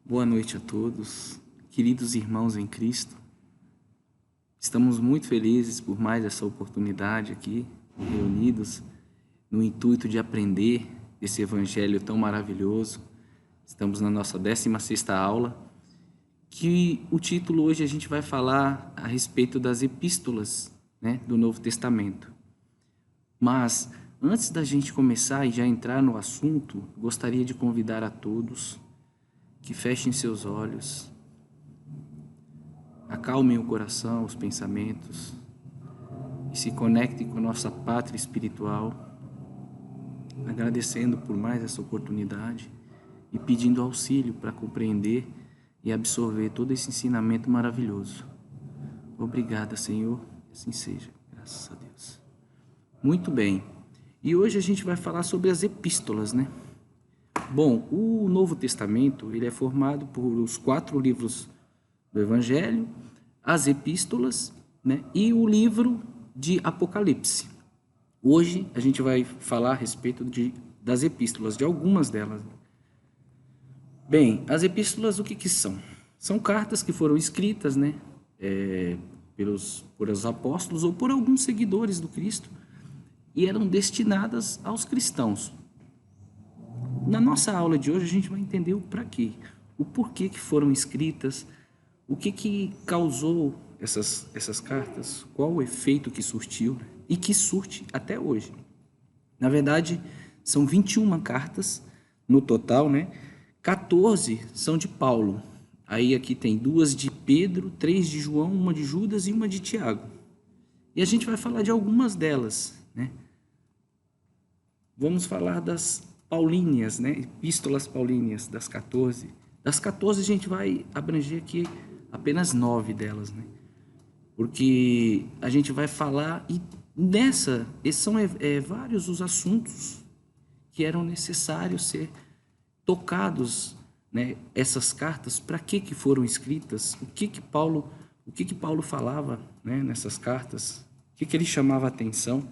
Boa noite a todos, queridos irmãos em Cristo. Estamos muito felizes por mais essa oportunidade aqui, reunidos no intuito de aprender esse evangelho tão maravilhoso. Estamos na nossa 16ª aula, que o título hoje a gente vai falar a respeito das epístolas, do Novo Testamento. Mas antes da gente começar e já entrar no assunto, gostaria de convidar a todos que fechem seus olhos, acalmem o coração, os pensamentos e se conectem com a nossa pátria espiritual, agradecendo por mais essa oportunidade e pedindo auxílio para compreender e absorver todo esse ensinamento maravilhoso. Obrigada, Senhor, assim seja, graças a Deus. Muito bem, e hoje a gente vai falar sobre as epístolas, Bom, o Novo Testamento ele é formado por os 4 livros do Evangelho, as epístolas, e o livro de Apocalipse. Hoje a gente vai falar a respeito das epístolas, de algumas delas. Bem, as epístolas o que são? São cartas que foram escritas por os apóstolos ou por alguns seguidores do Cristo e eram destinadas aos cristãos. Na nossa aula de hoje a gente vai entender o para quê, o porquê que foram escritas, o que causou essas cartas, qual o efeito que surtiu e que surte até hoje. Na verdade, são 21 cartas no total, 14 são de Paulo. Aí aqui tem 2 de Pedro, 3 de João, 1 de Judas e 1 de Tiago. E a gente vai falar de algumas delas, Vamos falar das paulíneas, epístolas paulíneas, das 14. Das 14 a gente vai abranger aqui apenas 9 delas, Porque a gente vai falar, e esses são vários os assuntos que eram necessários ser tocados, essas cartas, para que foram escritas, o que Paulo falava, nessas cartas, o que ele chamava a atenção.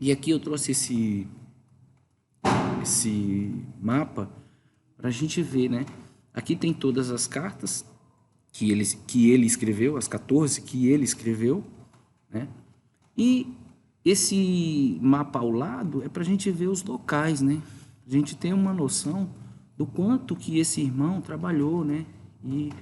E aqui eu trouxe esse mapa para a gente ver, Aqui tem todas as cartas que ele escreveu, as 14 que ele escreveu, E esse mapa ao lado é para a gente ver os locais, A gente tem uma noção do quanto que esse irmão trabalhou, E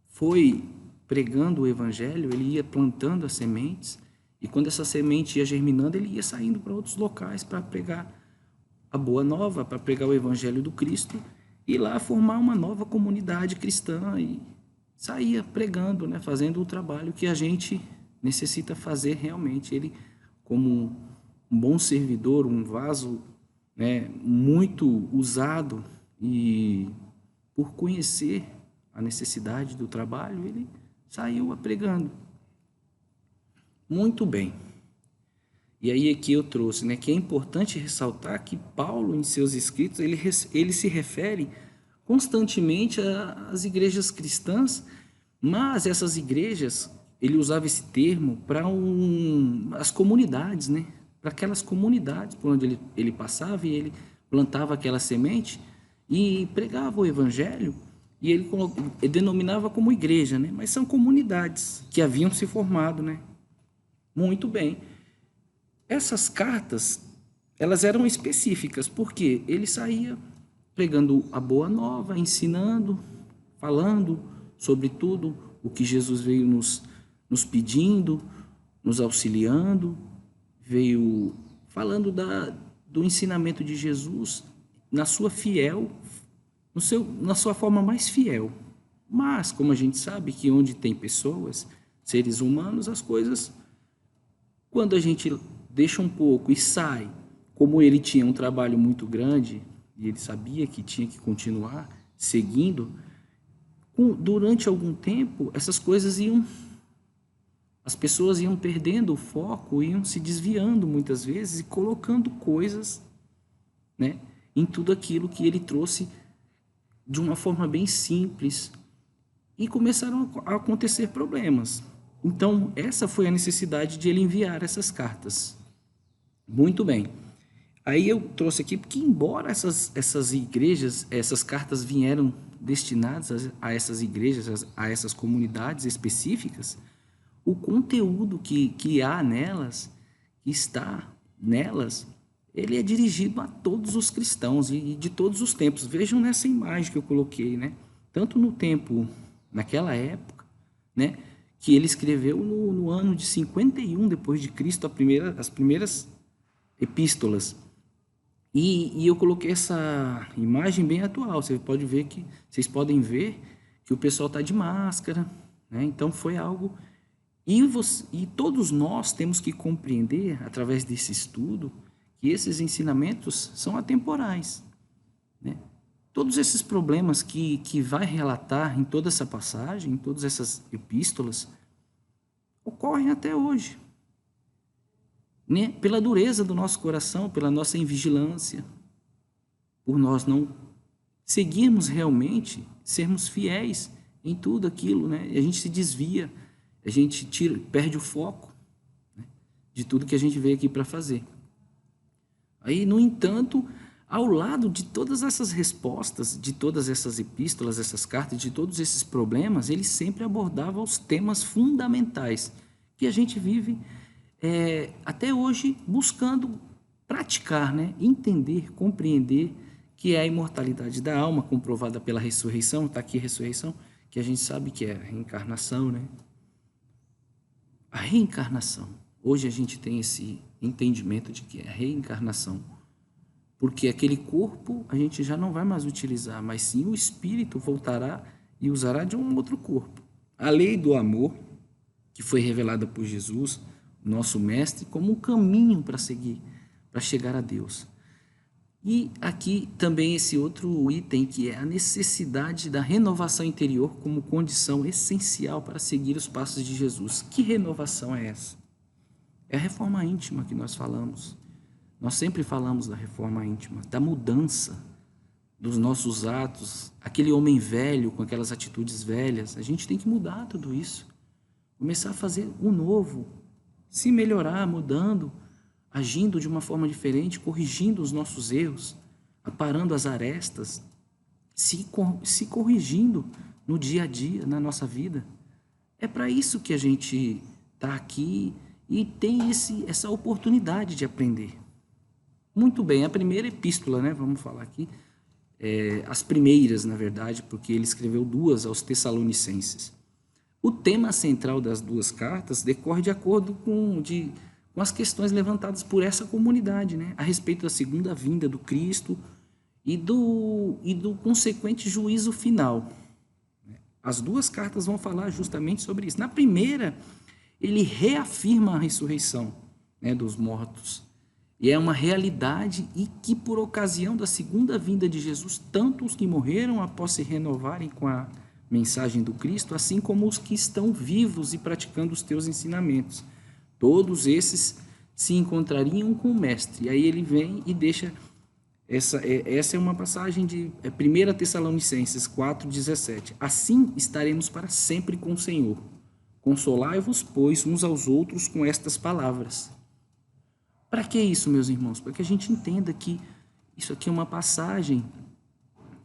foi pregando o evangelho, ele ia plantando as sementes, e quando essa semente ia germinando, ele ia saindo para outros locais para pregar a boa nova, para pregar o evangelho do Cristo, e lá formar uma nova comunidade cristã, e saía pregando, fazendo o trabalho que a gente necessita fazer realmente. Ele, como um bom servidor, um vaso muito usado, e por conhecer a necessidade do trabalho, ele saiu pregando. Muito bem. E aí aqui eu trouxe, que é importante ressaltar que Paulo, em seus escritos, ele se refere constantemente às igrejas cristãs, mas essas igrejas, ele usava esse termo para as comunidades, para aquelas comunidades por onde ele passava, e ele plantava aquela semente e pregava o evangelho, e ele denominava como igreja, mas são comunidades que haviam se formado, Muito bem. Essas cartas, elas eram específicas, porque ele saía pregando a boa nova, ensinando, falando sobre tudo o que Jesus veio nos pedindo, nos auxiliando, veio falando do ensinamento de Jesus na sua forma mais fiel. Mas, como a gente sabe que onde tem pessoas, seres humanos, as coisas, quando a gente deixa um pouco e sai, como ele tinha um trabalho muito grande e ele sabia que tinha que continuar seguindo, durante algum tempo essas coisas as pessoas iam perdendo o foco, iam se desviando muitas vezes e colocando coisas, em tudo aquilo que ele trouxe de uma forma bem simples, e começaram a acontecer problemas. Então, essa foi a necessidade de ele enviar essas cartas. Muito bem. Aí eu trouxe aqui, porque embora essas igrejas, essas cartas vieram destinadas a essas igrejas, a essas comunidades específicas, o conteúdo que há nelas, que está nelas, ele é dirigido a todos os cristãos e de todos os tempos. Vejam nessa imagem que eu coloquei, né? Tanto no tempo, naquela época, né? Que ele escreveu no ano de 51 depois de Cristo, as primeiras epístolas. E eu coloquei essa imagem bem atual. Vocês podem ver que o pessoal está de máscara, né? Então foi algo. E todos nós temos que compreender, através desse estudo, que esses ensinamentos são atemporais, né? Todos esses problemas que vai relatar em toda essa passagem, em todas essas epístolas, ocorrem até hoje, né? Pela dureza do nosso coração, pela nossa invigilância, por nós não seguirmos realmente, sermos fiéis em tudo aquilo, né? E a gente se desvia, a gente perde o foco, né, de tudo que a gente veio aqui para fazer. Aí, no entanto, ao lado de todas essas respostas, de todas essas epístolas, essas cartas, de todos esses problemas, ele sempre abordava os temas fundamentais que a gente vive até hoje buscando praticar, né? Entender, compreender, que é a imortalidade da alma, comprovada pela ressurreição. Está aqui a ressurreição, que a gente sabe que é a reencarnação, né? A reencarnação. Hoje a gente tem esse entendimento de que é a reencarnação, porque aquele corpo a gente já não vai mais utilizar, mas sim o espírito voltará e usará de um outro corpo. A lei do amor, que foi revelada por Jesus, nosso mestre, como um caminho para seguir, para chegar a Deus. E aqui também esse outro item, que é a necessidade da renovação interior como condição essencial para seguir os passos de Jesus. Que renovação é essa? É a reforma íntima que nós falamos. Nós sempre falamos da reforma íntima, da mudança dos nossos atos, aquele homem velho com aquelas atitudes velhas. A gente tem que mudar tudo isso, começar a fazer o novo, se melhorar, mudando, agindo de uma forma diferente, corrigindo os nossos erros, aparando as arestas, se corrigindo no dia a dia, na nossa vida. É para isso que a gente está aqui e tem essa oportunidade de aprender. Muito bem, a primeira epístola, né? Vamos falar aqui, as primeiras, na verdade, porque ele escreveu 2 aos Tessalonicenses. O tema central das 2 cartas decorre de acordo com as questões levantadas por essa comunidade, né? A respeito da segunda vinda do Cristo e do consequente juízo final. As 2 cartas vão falar justamente sobre isso. Na primeira, ele reafirma a ressurreição, né, dos mortos. E é uma realidade e que, por ocasião da segunda vinda de Jesus, tanto os que morreram após se renovarem com a mensagem do Cristo, assim como os que estão vivos e praticando os teus ensinamentos, todos esses se encontrariam com o Mestre. E aí ele vem e deixa... Essa é uma passagem de 1 Tessalonicenses 4,17. Assim estaremos para sempre com o Senhor. Consolai-vos, pois, uns aos outros com estas palavras. Para que isso, meus irmãos? Para que a gente entenda que isso aqui é uma passagem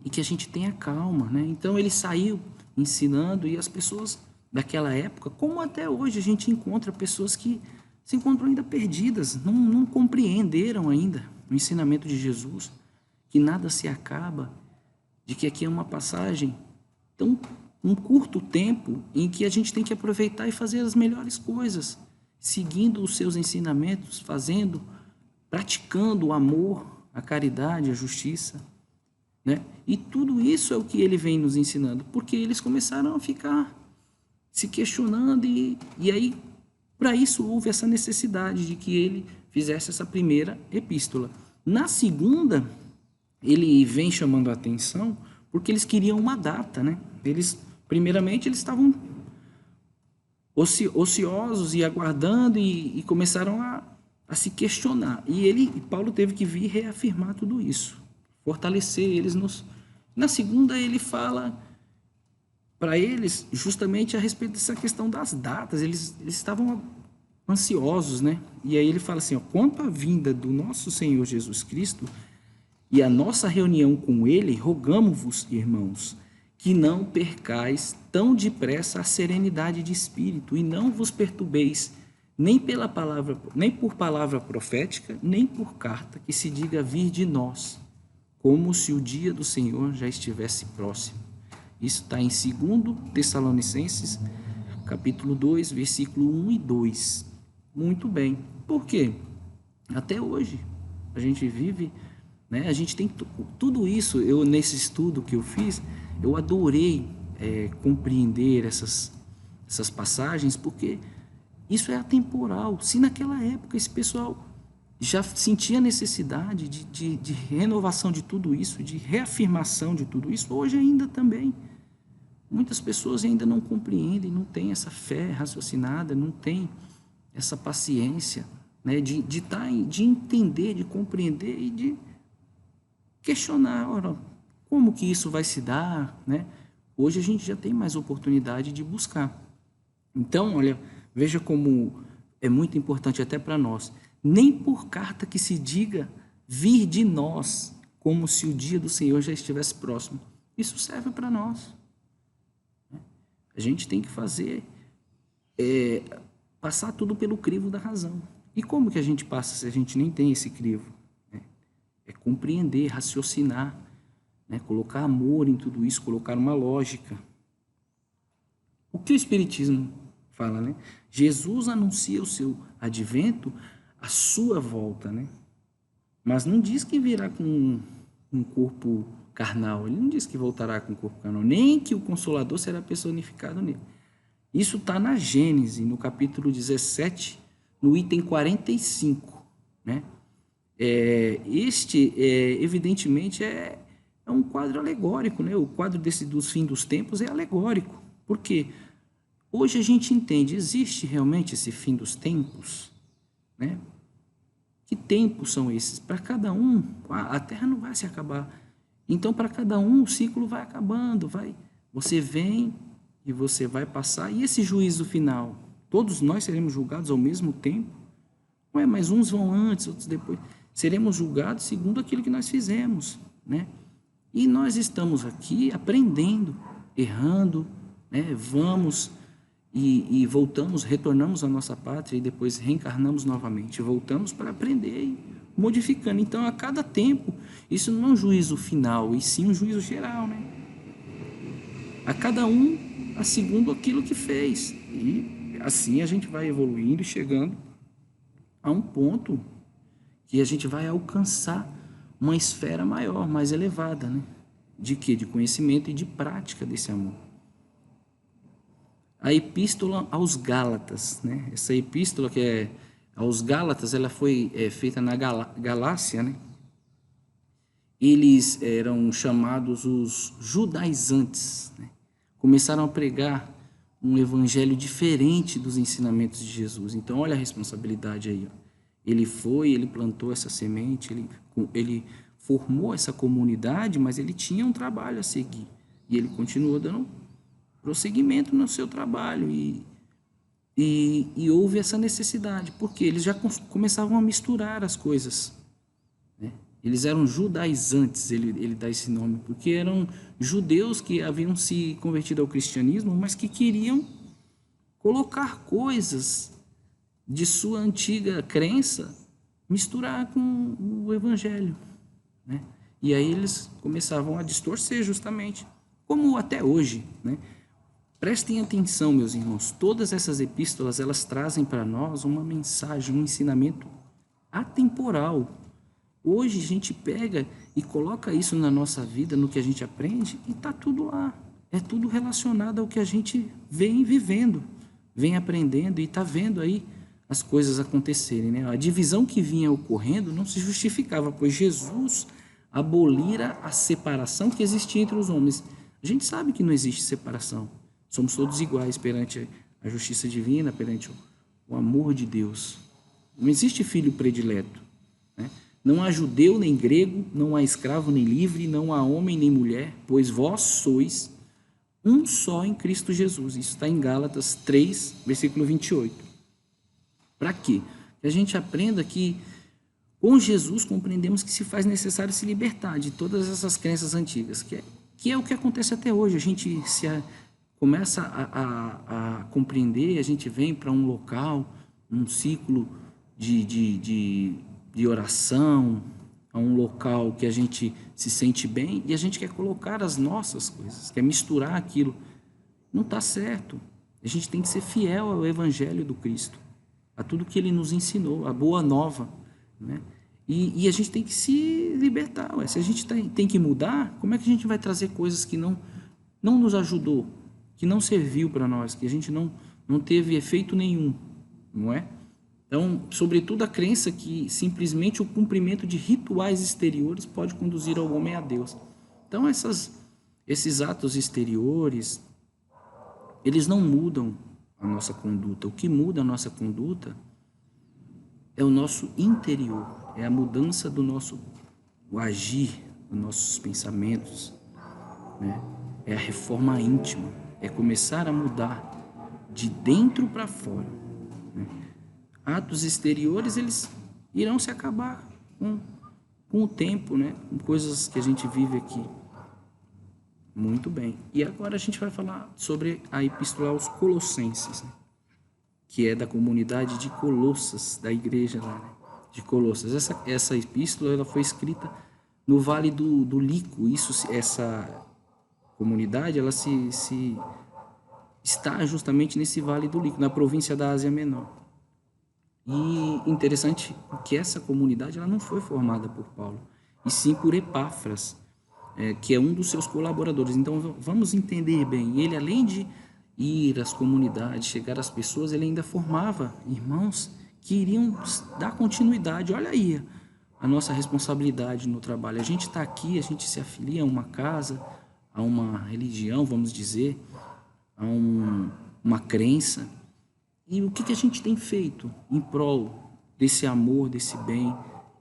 e que a gente tenha calma, né? Então ele saiu ensinando, e as pessoas daquela época, como até hoje a gente encontra pessoas que se encontram ainda perdidas, não compreenderam ainda o ensinamento de Jesus, que nada se acaba, de que aqui é uma passagem um curto tempo em que a gente tem que aproveitar e fazer as melhores coisas, seguindo os seus ensinamentos, praticando o amor, a caridade, a justiça, né? E tudo isso é o que ele vem nos ensinando, porque eles começaram a ficar se questionando e aí, para isso, houve essa necessidade de que ele fizesse essa primeira epístola. Na segunda, ele vem chamando a atenção porque eles queriam uma data, né? Primeiramente, eles estavam ociosos e aguardando e começaram a se questionar. E Paulo teve que vir reafirmar tudo isso, fortalecer eles. Na segunda, ele fala para eles justamente a respeito dessa questão das datas. Eles estavam ansiosos, né? E aí ele fala assim, ó, quanto à vinda do nosso Senhor Jesus Cristo e a nossa reunião com ele, rogamo-vos, irmãos, que não percais tão depressa a serenidade de espírito e não vos perturbeis nem pela palavra, nem por palavra profética, nem por carta que se diga vir de nós, como se o dia do Senhor já estivesse próximo. Isso está em 2 Tessalonicenses, capítulo 2, versículo 1 e 2. Muito bem. Por quê? Até hoje a gente vive, né? A gente tem tudo isso. Eu, nesse estudo que eu fiz, eu adorei compreender essas passagens, porque isso é atemporal. Se naquela época esse pessoal já sentia necessidade de renovação de tudo isso, de reafirmação de tudo isso, hoje ainda também. Muitas pessoas ainda não compreendem, não têm essa fé raciocinada, não têm essa paciência, né, de entender, de compreender e de questionar, ora, como que isso vai se dar, né? Hoje a gente já tem mais oportunidade de buscar. Então, olha, veja como é muito importante até para nós. Nem por carta que se diga vir de nós, como se o dia do Senhor já estivesse próximo. Isso serve para nós. A gente tem que fazer, passar tudo pelo crivo da razão. E como que a gente passa se a gente nem tem esse crivo? É compreender, raciocinar, né? Colocar amor em tudo isso, colocar uma lógica. O que o Espiritismo fala, né? Jesus anuncia o seu advento, a sua volta, né? Mas não diz que virá com um corpo carnal, ele não diz que voltará com o corpo carnal, nem que o Consolador será personificado nele. Isso está na Gênesis, no capítulo 17, no item 45, né? Evidentemente, é um quadro alegórico, né? O quadro dos fim dos tempos é alegórico. Por quê? Hoje a gente entende, existe realmente esse fim dos tempos, né? Que tempos são esses? Para cada um, a Terra não vai se acabar. Então, para cada um, o ciclo vai acabando, você vem e você vai passar. E esse juízo final? Todos nós seremos julgados ao mesmo tempo? Mas uns vão antes, outros depois. Seremos julgados segundo aquilo que nós fizemos, né? E nós estamos aqui aprendendo, errando, né? Vamos e voltamos, retornamos à nossa pátria e depois reencarnamos novamente. Voltamos para aprender e modificando. Então, a cada tempo, isso não é um juízo final, e sim um juízo geral, né? A cada um, a segundo aquilo que fez. E assim a gente vai evoluindo e chegando a um ponto que a gente vai alcançar uma esfera maior, mais elevada, né? De quê? De conhecimento e de prática desse amor. A epístola aos Gálatas, né? Essa epístola que é aos Gálatas, ela foi feita na Galácia, né? Eles eram chamados os judaizantes, né? Começaram a pregar um evangelho diferente dos ensinamentos de Jesus. Então, olha a responsabilidade aí, ó. Ele plantou essa semente, ele formou essa comunidade, mas ele tinha um trabalho a seguir. E ele continuou dando prosseguimento no seu trabalho. E houve essa necessidade, porque eles já começavam a misturar as coisas, né? Eles eram judaizantes, ele dá esse nome, porque eram judeus que haviam se convertido ao cristianismo, mas que queriam colocar coisas de sua antiga crença, misturar com o evangelho, né? E aí eles começavam a distorcer justamente, como até hoje, né? Prestem atenção, meus irmãos, todas essas epístolas, elas trazem para nós uma mensagem, um ensinamento atemporal. Hoje a gente pega e coloca isso na nossa vida, no que a gente aprende, e está tudo lá. É tudo relacionado ao que a gente vem vivendo, vem aprendendo e está vendo aí as coisas acontecerem, né? A divisão que vinha ocorrendo não se justificava, pois Jesus abolira a separação que existia entre os homens. A gente sabe que não existe separação. Somos todos iguais perante a justiça divina, perante o amor de Deus. Não existe filho predileto, né? Não há judeu nem grego, não há escravo nem livre, não há homem nem mulher, pois vós sois um só em Cristo Jesus. Isso está em Gálatas 3, versículo 28. Para quê? Que a gente aprenda que com Jesus compreendemos que se faz necessário se libertar de todas essas crenças antigas, que é o que acontece até hoje. A gente começa a compreender, a gente vem para um local, um ciclo de oração, a um local que a gente se sente bem e a gente quer colocar as nossas coisas, quer misturar aquilo. Não está certo. A gente tem que ser fiel ao Evangelho do Cristo, a tudo que Ele nos ensinou, a boa nova, né? E a gente tem que se libertar. Ué. Se a gente tem que mudar, como é que a gente vai trazer coisas que não nos ajudou, que não serviu para nós, que a gente não teve efeito nenhum, não é? Então, sobretudo a crença que simplesmente o cumprimento de rituais exteriores pode conduzir ao homem a Deus. Então, esses atos exteriores, eles não mudam a nossa conduta. O que muda a nossa conduta é o nosso interior, é a mudança do nosso agir, dos nossos pensamentos, né? É a reforma íntima, é começar a mudar de dentro para fora, né? Atos exteriores, eles irão se acabar com o tempo, né? Com coisas que a gente vive aqui. Muito bem. E agora a gente vai falar sobre a Epístola aos Colossenses, né? Que é da comunidade de Colossas, da igreja lá, né? De Colossas. Essa epístola ela foi escrita no Vale do Lico. Essa comunidade ela está justamente nesse Vale do Lico, na província da Ásia Menor. E interessante que essa comunidade ela não foi formada por Paulo, e sim por Epáfras, que é um dos seus colaboradores. Então vamos entender bem, ele além de ir às comunidades, chegar às pessoas, ele ainda formava irmãos que iriam dar continuidade. Olha aí a nossa responsabilidade no trabalho. A gente está aqui, a gente se afilia a uma casa, a uma religião, vamos dizer, a uma crença. E o que a gente tem feito em prol desse amor, desse bem,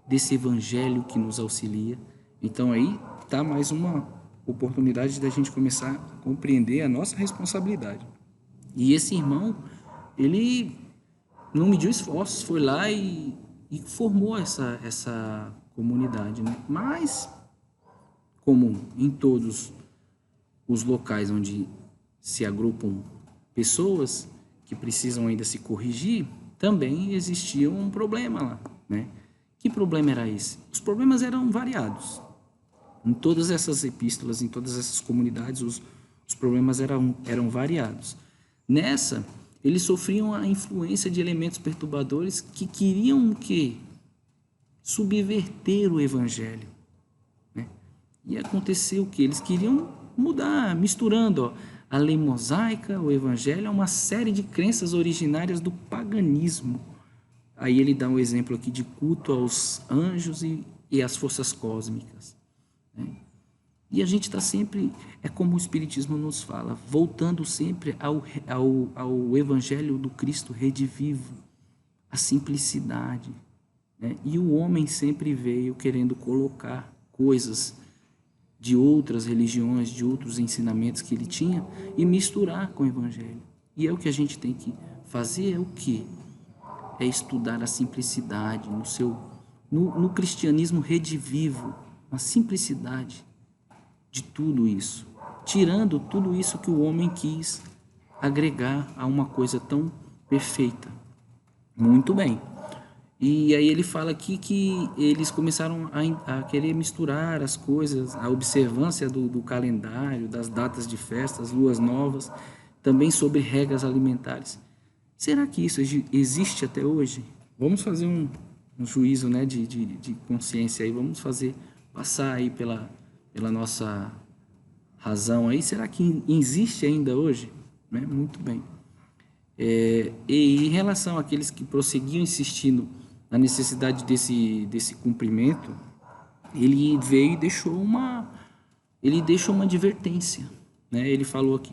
desse evangelho que nos auxilia? Então aí está mais uma oportunidade da gente começar a compreender a nossa responsabilidade. E esse irmão, ele não mediu esforços, foi lá e formou essa comunidade, né? Mas, como em todos os locais onde se agrupam pessoas que precisam ainda se corrigir, também existia um problema lá, né? Que problema era esse? Os problemas eram variados. Em todas essas epístolas, em todas essas comunidades, os problemas eram variados. Nessa, eles sofriam a influência de elementos perturbadores que queriam o quê? Subverter o evangelho, né? E aconteceu o quê? Eles queriam mudar, misturando a lei mosaica, o evangelho, a uma série de crenças originárias do paganismo. Aí ele dá um exemplo aqui de culto aos anjos e às forças cósmicas, né? E a gente está sempre, é como o Espiritismo nos fala, voltando sempre ao Evangelho do Cristo redivivo, a simplicidade, né? E o homem sempre veio querendo colocar coisas de outras religiões, de outros ensinamentos que ele tinha e misturar com o Evangelho. E é o que a gente tem que fazer, é o quê? É estudar a simplicidade no cristianismo redivivo, a simplicidade de tudo isso, tirando tudo isso que o homem quis agregar a uma coisa tão perfeita. Muito bem. E aí ele fala aqui que eles começaram a querer misturar as coisas, a observância do calendário, das datas de festas, luas novas, também sobre regras alimentares. Será que isso existe até hoje? Vamos fazer um juízo, né, de consciência aí, vamos passar aí pela nossa razão aí. Será que existe ainda hoje? Né? Muito bem. E em relação àqueles que prosseguiam insistindo na necessidade desse cumprimento, ele veio e deixou uma advertência, né? Ele falou aqui,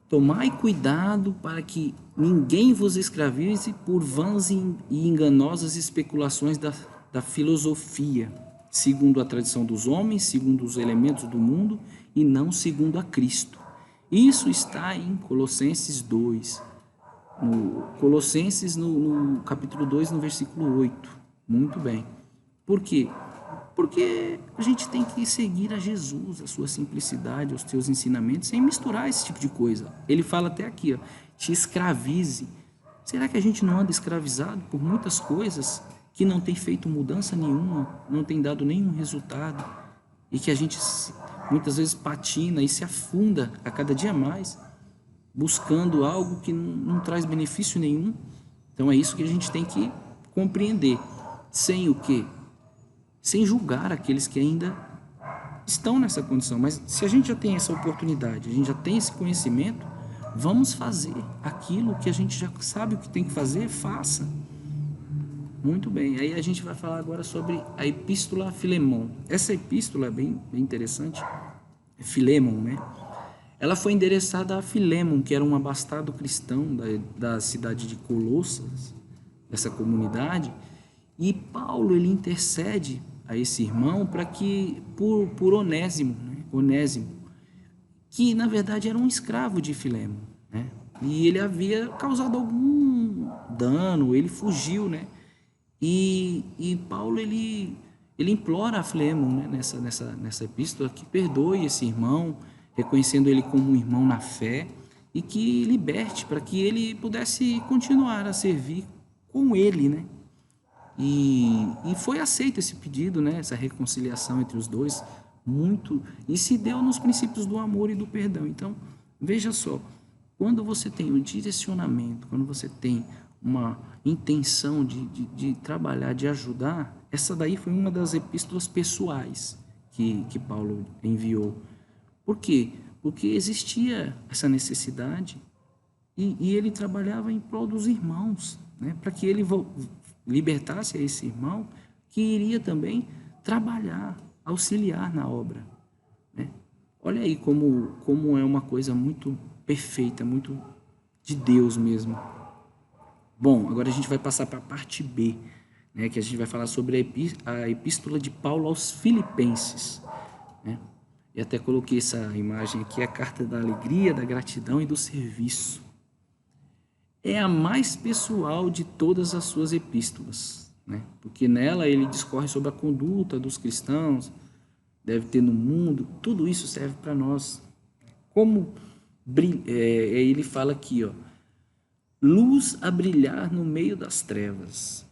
tomai cuidado para que ninguém vos escravize por vãs e enganosas especulações da filosofia, segundo a tradição dos homens, segundo os elementos do mundo e não segundo a Cristo. Isso está em Colossenses 2. no Colossenses, no capítulo 2, no versículo 8. Muito bem. Por quê? Porque a gente tem que seguir a Jesus, a sua simplicidade, os seus ensinamentos, sem misturar esse tipo de coisa. Ele fala até aqui, ó, te escravize. Será que a gente não anda escravizado por muitas coisas que não tem feito mudança nenhuma, não tem dado nenhum resultado, e que a gente muitas vezes patina e se afunda a cada dia mais, buscando algo que não traz benefício nenhum? Então é isso que a gente tem que compreender. Sem o quê? Sem julgar aqueles que ainda estão nessa condição. Mas se a gente já tem essa oportunidade, a gente já tem esse conhecimento, vamos fazer aquilo que a gente já sabe o que tem que fazer, faça. Muito bem, aí a gente vai falar agora sobre a Epístola a Filemon. Essa epístola é bem interessante, é Filemon, né? Ela foi endereçada a Filemon, que era um abastado cristão da cidade de Colossas, dessa comunidade, e Paulo ele intercede a esse irmão para que por Onésimo, né? Onésimo, que na verdade era um escravo de Filemon, né? E ele havia causado algum dano, ele fugiu, né? E Paulo ele implora a Filemon, né, nessa epístola, que perdoe esse irmão, reconhecendo ele como um irmão na fé, e que liberte para que ele pudesse continuar a servir com ele, né? E foi aceito esse pedido, né, essa reconciliação entre os dois, muito, e se deu nos princípios do amor e do perdão. Então, veja só, quando você tem um direcionamento, quando você tem uma intenção de trabalhar, de ajudar, essa daí foi uma das epístolas pessoais que Paulo enviou. Por quê? Porque existia essa necessidade e ele trabalhava em prol dos irmãos, né? Para que ele libertasse a esse irmão que iria também trabalhar, auxiliar na obra, né? Olha aí como é uma coisa muito perfeita, muito de Deus mesmo. Bom, agora a gente vai passar para a parte B, né, que a gente vai falar sobre a epístola de Paulo aos Filipenses, né? E até coloquei essa imagem aqui, a carta da alegria, da gratidão e do serviço. É a mais pessoal de todas as suas epístolas, né? Porque nela ele discorre sobre a conduta dos cristãos, deve ter no mundo, tudo isso serve para nós. Como ele fala aqui, ó, luz a brilhar no meio das trevas.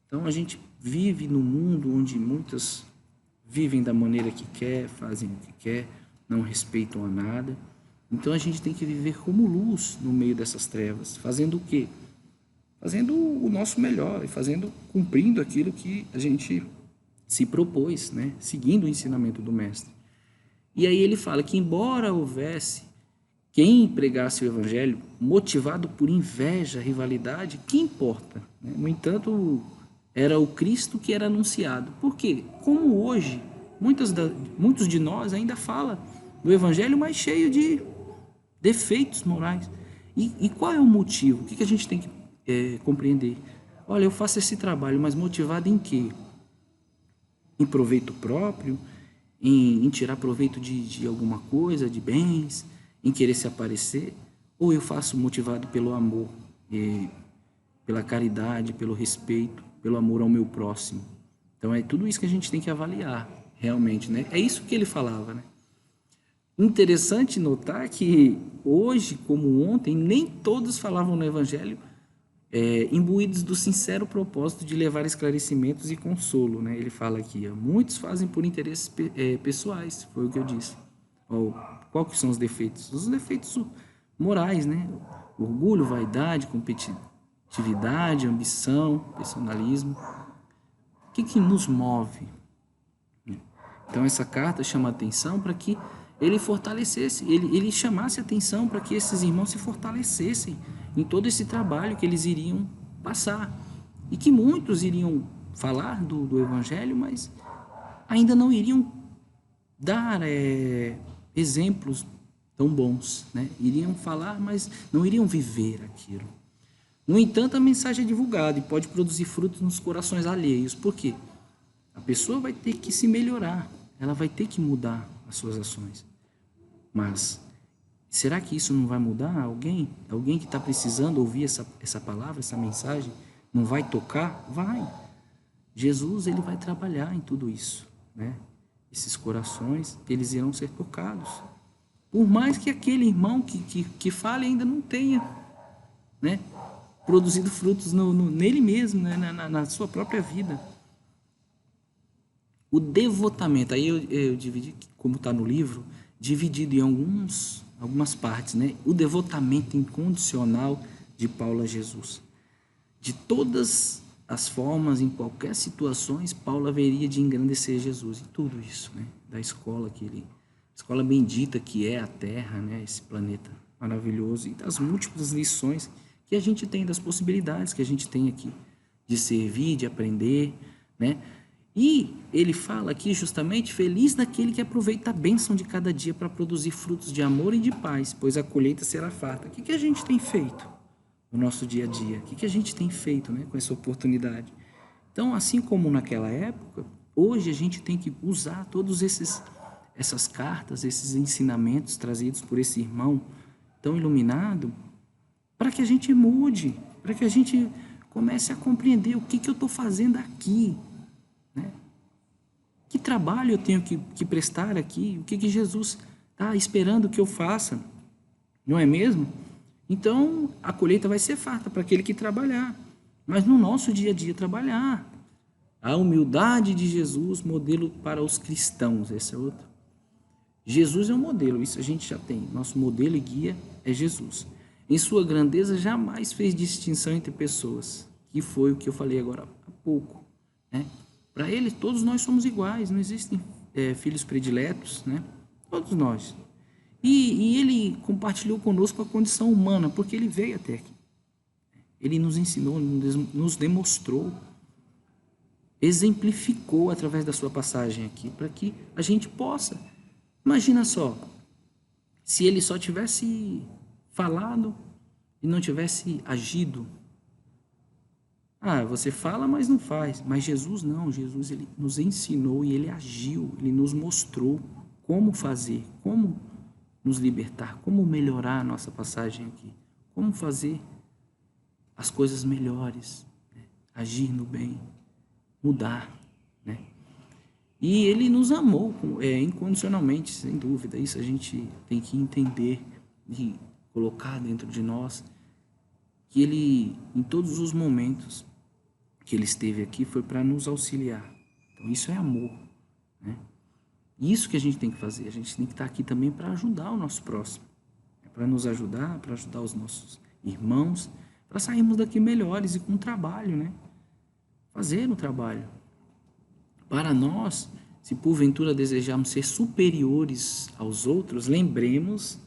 Então a gente vive num mundo onde muitas vivem da maneira que quer, fazem o que quer, não respeitam a nada. Então a gente tem que viver como luz no meio dessas trevas, fazendo o quê? Fazendo o nosso melhor, cumprindo aquilo que a gente se propôs, né? Seguindo o ensinamento do mestre. E aí ele fala que embora houvesse quem pregasse o evangelho motivado por inveja, rivalidade, que importa, né? No entanto, era o Cristo que era anunciado. Por quê? Como hoje, muitos de nós ainda falam do evangelho, mas cheio de defeitos morais. E qual é o motivo? O que a gente tem que compreender? Olha, eu faço esse trabalho, mas motivado em quê? Em proveito próprio? Em tirar proveito de alguma coisa, de bens? Em querer se aparecer? Ou eu faço motivado pelo amor, pela caridade, pelo respeito, pelo amor ao meu próximo? Então é tudo isso que a gente tem que avaliar, realmente, né? É isso que ele falava, né? Interessante notar que hoje, como ontem, nem todos falavam no Evangelho imbuídos do sincero propósito de levar esclarecimentos e consolo, né? Ele fala aqui, ó, muitos fazem por interesses pessoais, foi o que eu disse. Qual que são os defeitos? Os defeitos morais, né? Orgulho, vaidade, competitividade, ambição, personalismo. O que nos move? Então essa carta chama a atenção para que ele fortalecesse, ele chamasse a atenção para que esses irmãos se fortalecessem em todo esse trabalho que eles iriam passar. E que muitos iriam falar do Evangelho, mas ainda não iriam dar exemplos tão bons, né? Iriam falar, mas não iriam viver aquilo. No entanto, a mensagem é divulgada e pode produzir frutos nos corações alheios. Por quê? A pessoa vai ter que se melhorar, ela vai ter que mudar as suas ações. Mas Será que isso não vai mudar alguém? Alguém que está precisando ouvir essa palavra, essa mensagem, não vai tocar? Vai. Jesus, ele vai trabalhar em tudo isso, né? Esses corações, eles irão ser tocados. Por mais que aquele irmão que fale ainda não tenha, né, produzido frutos nele mesmo, né, na sua própria vida. O devotamento, aí eu dividi, como está no livro, dividido em algumas partes, né? O devotamento incondicional de Paulo a Jesus. De todas as formas, em qualquer situações, Paulo haveria de engrandecer Jesus. E tudo isso, né? Da escola escola bendita que é a Terra, né? Esse planeta maravilhoso, e das múltiplas lições que a gente tem, das possibilidades que a gente tem aqui de servir, de aprender, né? E ele fala aqui justamente: feliz daquele que aproveita a bênção de cada dia para produzir frutos de amor e de paz, pois a colheita será farta. O que a gente tem feito no nosso dia a dia? O que a gente tem feito, né, com essa oportunidade? Então, assim como naquela época, hoje a gente tem que usar todos essas cartas, esses ensinamentos trazidos por esse irmão tão iluminado, para que a gente mude, para que a gente comece a compreender o que eu estou fazendo aqui, né? Que trabalho eu tenho que prestar aqui? O que Jesus está esperando que eu faça? Não é mesmo? Então, a colheita vai ser farta para aquele que trabalhar. Mas no nosso dia a dia, trabalhar. A humildade de Jesus, modelo para os cristãos. Esse é outro. Jesus é um modelo, isso a gente já tem. Nosso modelo e guia é Jesus. Em sua grandeza, jamais fez distinção entre pessoas, que foi o que eu falei agora há pouco, né? Para ele, todos nós somos iguais, não existem filhos prediletos, né? Todos nós. E ele compartilhou conosco a condição humana, porque ele veio até aqui. Ele nos ensinou, nos demonstrou, exemplificou através da sua passagem aqui, para que a gente possa. Imagina só, se ele só tivesse falado e não tivesse agido. Você fala, mas não faz. Mas Jesus não, Jesus ele nos ensinou e ele agiu, ele nos mostrou como fazer, como nos libertar, como melhorar a nossa passagem aqui, como fazer as coisas melhores, né? Agir no bem, mudar, né? E ele nos amou incondicionalmente, sem dúvida. Isso a gente tem que entender e colocar dentro de nós, que ele, em todos os momentos que ele esteve aqui, foi para nos auxiliar. Então isso é amor, né? Isso que a gente tem que fazer. A gente tem que estar aqui também para ajudar o nosso próximo, para nos ajudar, para ajudar os nossos irmãos, para sairmos daqui melhores e com trabalho, né? Fazer o trabalho. Para nós, se porventura desejarmos ser superiores aos outros, lembremos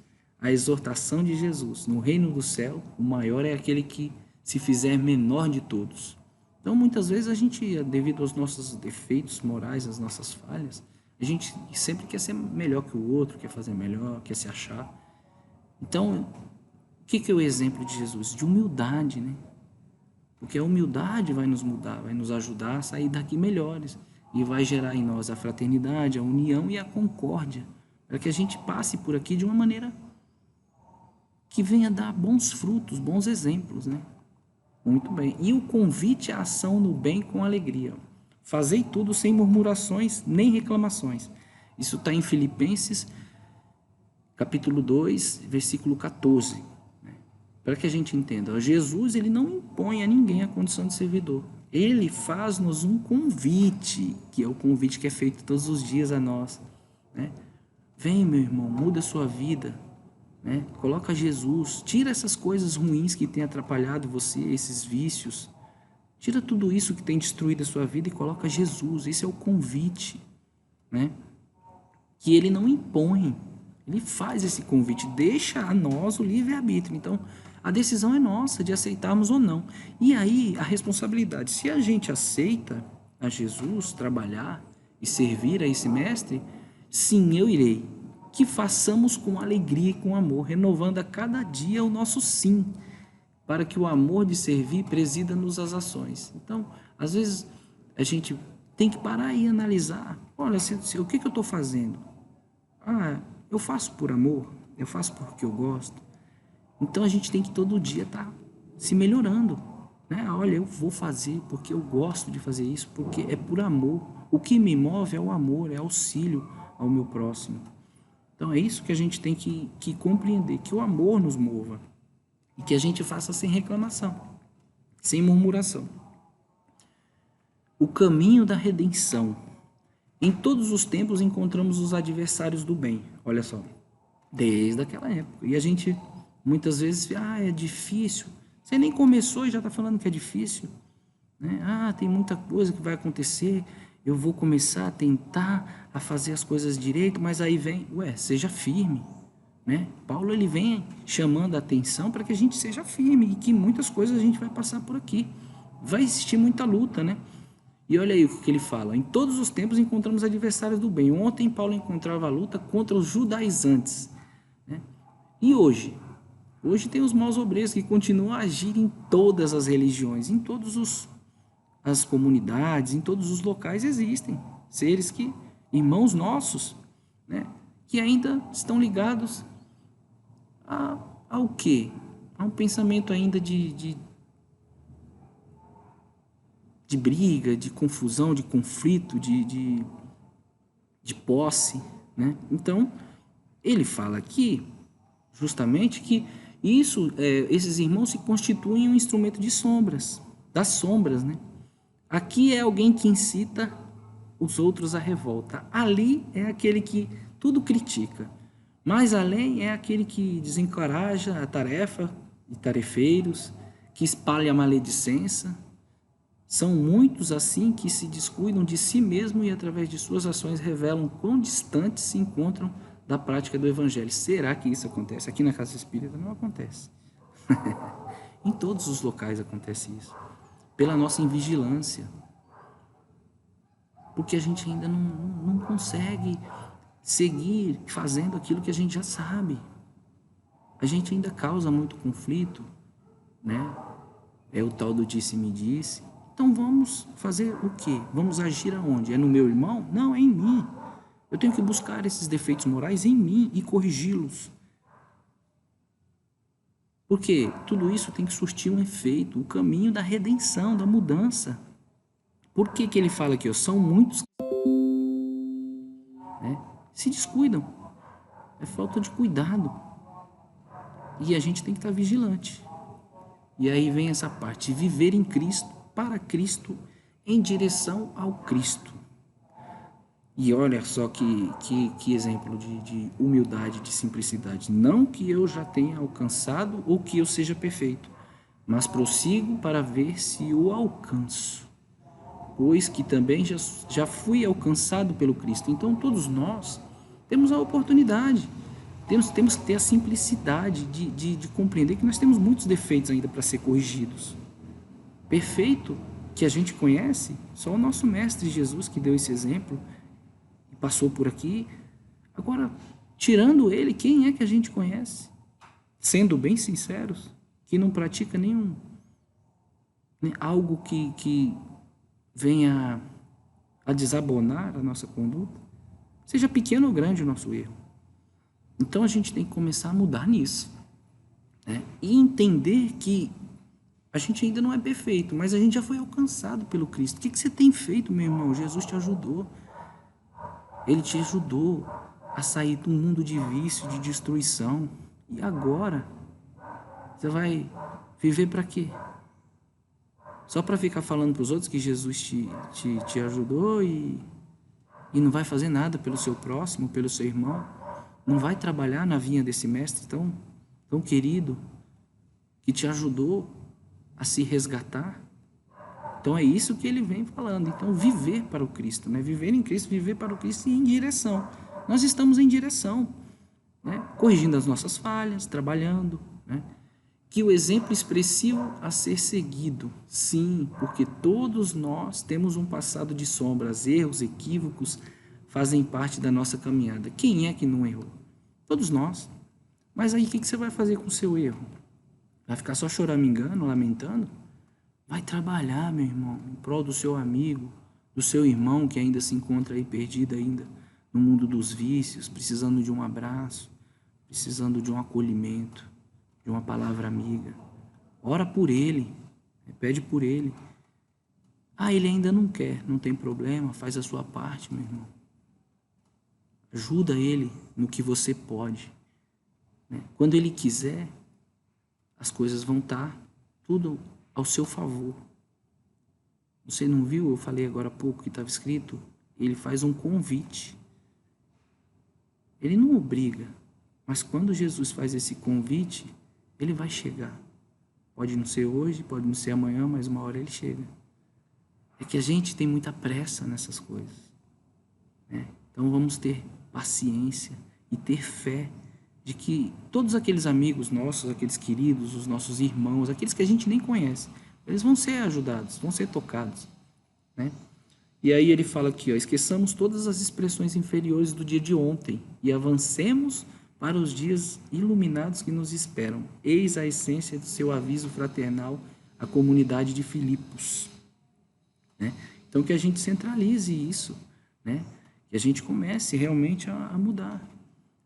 a exortação de Jesus: no reino do céu, o maior é aquele que se fizer menor de todos. Então, muitas vezes a gente, devido aos nossos defeitos morais, às nossas falhas, a gente sempre quer ser melhor que o outro, quer fazer melhor, quer se achar. Então, o que é o exemplo de Jesus? De humildade, né? Porque a humildade vai nos mudar, vai nos ajudar a sair daqui melhores e vai gerar em nós a fraternidade, a união e a concórdia, para que a gente passe por aqui de uma maneira que venha dar bons frutos, bons exemplos, né? Muito bem. E o convite à ação no bem com alegria. Fazei tudo sem murmurações nem reclamações. Isso está em Filipenses, capítulo 2, versículo 14. Né? Para que a gente entenda, Jesus ele não impõe a ninguém a condição de servidor. Ele faz-nos um convite, que é o convite que é feito todos os dias a nós. Né? Vem, meu irmão, muda a sua vida. Né? Coloca Jesus, tira essas coisas ruins que tem atrapalhado você, esses vícios, tira tudo isso que tem destruído a sua vida e coloca Jesus. Esse é o convite, né? Que ele não impõe, ele faz esse convite, deixa a nós o livre-arbítrio. Então a decisão é nossa de aceitarmos ou não. E aí a responsabilidade, se a gente aceita a Jesus, trabalhar e servir a esse mestre, sim, eu irei. Que façamos com alegria e com amor, renovando a cada dia o nosso sim, para que o amor de servir presida-nos as ações. Então, às vezes, a gente tem que parar e analisar. Olha, o que eu estou fazendo? Eu faço por amor? Eu faço porque eu gosto. Então a gente tem que todo dia estar se melhorando, né? Olha, eu vou fazer porque eu gosto de fazer isso, porque é por amor. O que me move é o amor, é auxílio ao meu próximo. Então é isso que a gente tem que compreender, que o amor nos mova e que a gente faça sem reclamação, sem murmuração. O caminho da redenção. Em todos os tempos encontramos os adversários do bem. Olha só, desde aquela época. E a gente muitas vezes, é difícil. Você nem começou e já está falando que é difícil, né? Tem muita coisa que vai acontecer. Eu vou começar a tentar a fazer as coisas direito, mas aí vem, seja firme, né? Paulo ele vem chamando a atenção para que a gente seja firme e que muitas coisas a gente vai passar por aqui. Vai existir muita luta, né? E olha aí o que ele fala. Em todos os tempos encontramos adversários do bem. Ontem Paulo encontrava a luta contra os judaizantes, né? E hoje? Hoje tem os maus obreiros que continuam a agir em todas as religiões, em todas as comunidades, em todos os locais existem seres que, irmãos nossos, né, que ainda estão ligados ao quê? A um pensamento ainda de briga, de confusão, de conflito, de posse, né? Então, ele fala aqui justamente que esses irmãos se constituem um instrumento de sombras, das sombras, né? Aqui é alguém que incita os outros à revolta. Ali é aquele que tudo critica. Mais além é aquele que desencoraja a tarefa e tarefeiros, que espalha a maledicência. São muitos assim que se descuidam de si mesmo e através de suas ações revelam quão distantes se encontram da prática do evangelho. Será que isso acontece? Aqui na Casa Espírita não acontece. Em todos os locais acontece isso. Pela nossa invigilância. Porque a gente ainda não consegue seguir fazendo aquilo que a gente já sabe. A gente ainda causa muito conflito, né? É o tal do disse-me-disse. Então vamos fazer o quê? Vamos agir aonde? É no meu irmão? Não, é em mim. Eu tenho que buscar esses defeitos morais em mim e corrigi-los. Porque tudo isso tem que surtir um efeito, o caminho da redenção, da mudança. Por que ele fala aqui? São muitos, né, se descuidam. É falta de cuidado. E a gente tem que estar vigilante. E aí vem essa parte, viver em Cristo, para Cristo, em direção ao Cristo. E olha só que exemplo de humildade, de simplicidade. Não que eu já tenha alcançado ou que eu seja perfeito, mas prossigo para ver se o alcanço. Pois que também já fui alcançado pelo Cristo. Então todos nós temos a oportunidade, temos que ter a simplicidade de compreender que nós temos muitos defeitos ainda para ser corrigidos. Perfeito que a gente conhece, só o nosso Mestre Jesus que deu esse exemplo, passou por aqui. Agora, tirando ele, quem é que a gente conhece? Sendo bem sinceros, que não pratica algo que venha a desabonar a nossa conduta, seja pequeno ou grande o nosso erro. Então a gente tem que começar a mudar nisso, né? E entender que a gente ainda não é perfeito, mas a gente já foi alcançado pelo Cristo. O que você tem feito, meu irmão? Jesus te ajudou. Ele te ajudou a sair de um mundo de vício, de destruição. E agora, você vai viver para quê? Só para ficar falando para os outros que Jesus te ajudou e não vai fazer nada pelo seu próximo, pelo seu irmão? Não vai trabalhar na vinha desse mestre tão querido, que te ajudou a se resgatar? Então é isso que ele vem falando. Então viver para o Cristo, né? Viver em Cristo, viver para o Cristo e em direção. Nós estamos em direção, né? Corrigindo as nossas falhas, trabalhando, né? Que o exemplo expressivo a ser seguido, sim, porque todos nós temos um passado de sombras, erros, equívocos, fazem parte da nossa caminhada. Quem é que não errou? Todos nós. Mas aí o que você vai fazer com o seu erro? Vai ficar só choramingando, lamentando? Vai trabalhar, meu irmão, em prol do seu amigo, do seu irmão que ainda se encontra aí perdido ainda no mundo dos vícios, precisando de um abraço. precisando de um acolhimento, de uma palavra amiga, ora por ele, pede por ele. Ele ainda não quer, não tem problema, faz a sua parte, meu irmão. Ajuda ele no que você pode, né? Quando ele quiser, as coisas vão estar tudo ao seu favor. Você não viu? Eu falei agora há pouco que estava escrito, ele faz um convite. Ele não obriga, mas quando Jesus faz esse convite, ele vai chegar. Pode não ser hoje, pode não ser amanhã, mas uma hora ele chega. É que a gente tem muita pressa nessas coisas, né? Então vamos ter paciência e ter fé de que todos aqueles amigos nossos, aqueles queridos, os nossos irmãos, aqueles que a gente nem conhece, eles vão ser ajudados, vão ser tocados, né? E aí ele fala aqui, esqueçamos todas as expressões inferiores do dia de ontem e avancemos para os dias iluminados que nos esperam. Eis a essência do seu aviso fraternal à comunidade de Filipos, né? Então que a gente centralize isso, né? Que a gente comece realmente a mudar.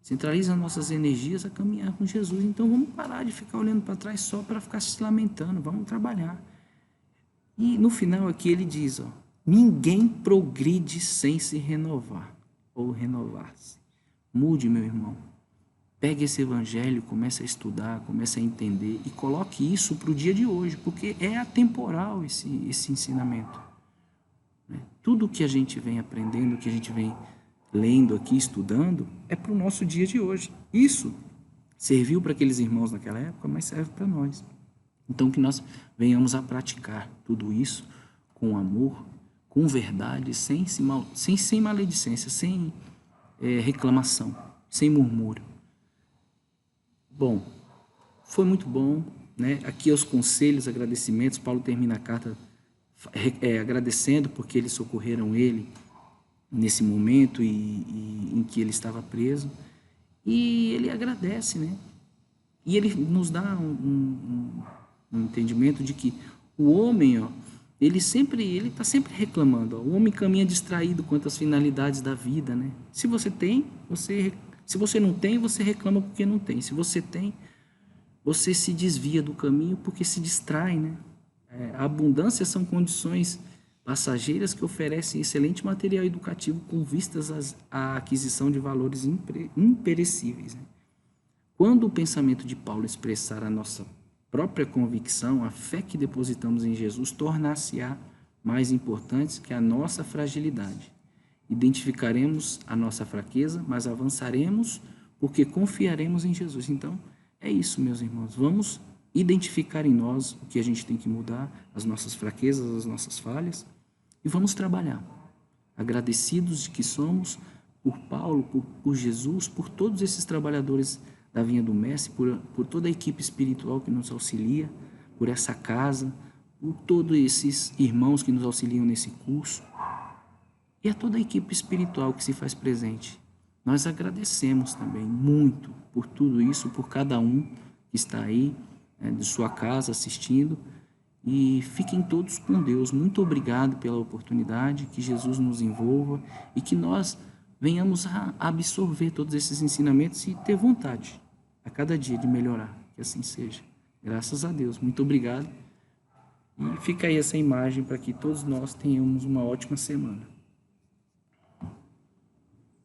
Centralize as nossas energias a caminhar com Jesus. Então vamos parar de ficar olhando para trás só para ficar se lamentando, vamos trabalhar. E no final aqui ele diz, ninguém progride sem se renovar ou renovar-se. Mude, meu irmão. Pegue esse evangelho, comece a estudar, comece a entender e coloque isso para o dia de hoje, porque é atemporal esse ensinamento, né? Tudo que a gente vem aprendendo, que a gente vem lendo aqui, estudando, é para o nosso dia de hoje. Isso serviu para aqueles irmãos naquela época, mas serve para nós. Então que nós venhamos a praticar tudo isso com amor, com verdade, sem maledicência, sem reclamação, sem murmúrio. Bom, foi muito bom, né? Aqui os conselhos, agradecimentos. Paulo termina a carta agradecendo porque eles socorreram ele nesse momento em que ele estava preso. E ele agradece, né? E ele nos dá um entendimento de que o homem, ele está sempre reclamando. O homem caminha distraído quanto às finalidades da vida, né? Se você tem, se você não tem, você reclama porque não tem. Se você tem, você se desvia do caminho porque se distrai, né? A abundância são condições passageiras que oferecem excelente material educativo com vistas à aquisição de valores imperecíveis, né? Quando o pensamento de Paulo expressar a nossa própria convicção, a fé que depositamos em Jesus tornar-se-á mais importante que a nossa fragilidade. Identificaremos a nossa fraqueza, mas avançaremos porque confiaremos em Jesus. Então, é isso, meus irmãos. Vamos identificar em nós o que a gente tem que mudar, as nossas fraquezas, as nossas falhas, e vamos trabalhar. Agradecidos de que somos por Paulo, por Jesus, por todos esses trabalhadores da vinha do Mestre, por toda a equipe espiritual que nos auxilia, por essa casa, por todos esses irmãos que nos auxiliam nesse curso, e a toda a equipe espiritual que se faz presente. Nós agradecemos também muito por tudo isso, por cada um que está aí, de sua casa assistindo, e fiquem todos com Deus. Muito obrigado pela oportunidade, que Jesus nos envolva e que nós venhamos a absorver todos esses ensinamentos e ter vontade a cada dia de melhorar, que assim seja. Graças a Deus, muito obrigado. E fica aí essa imagem para que todos nós tenhamos uma ótima semana.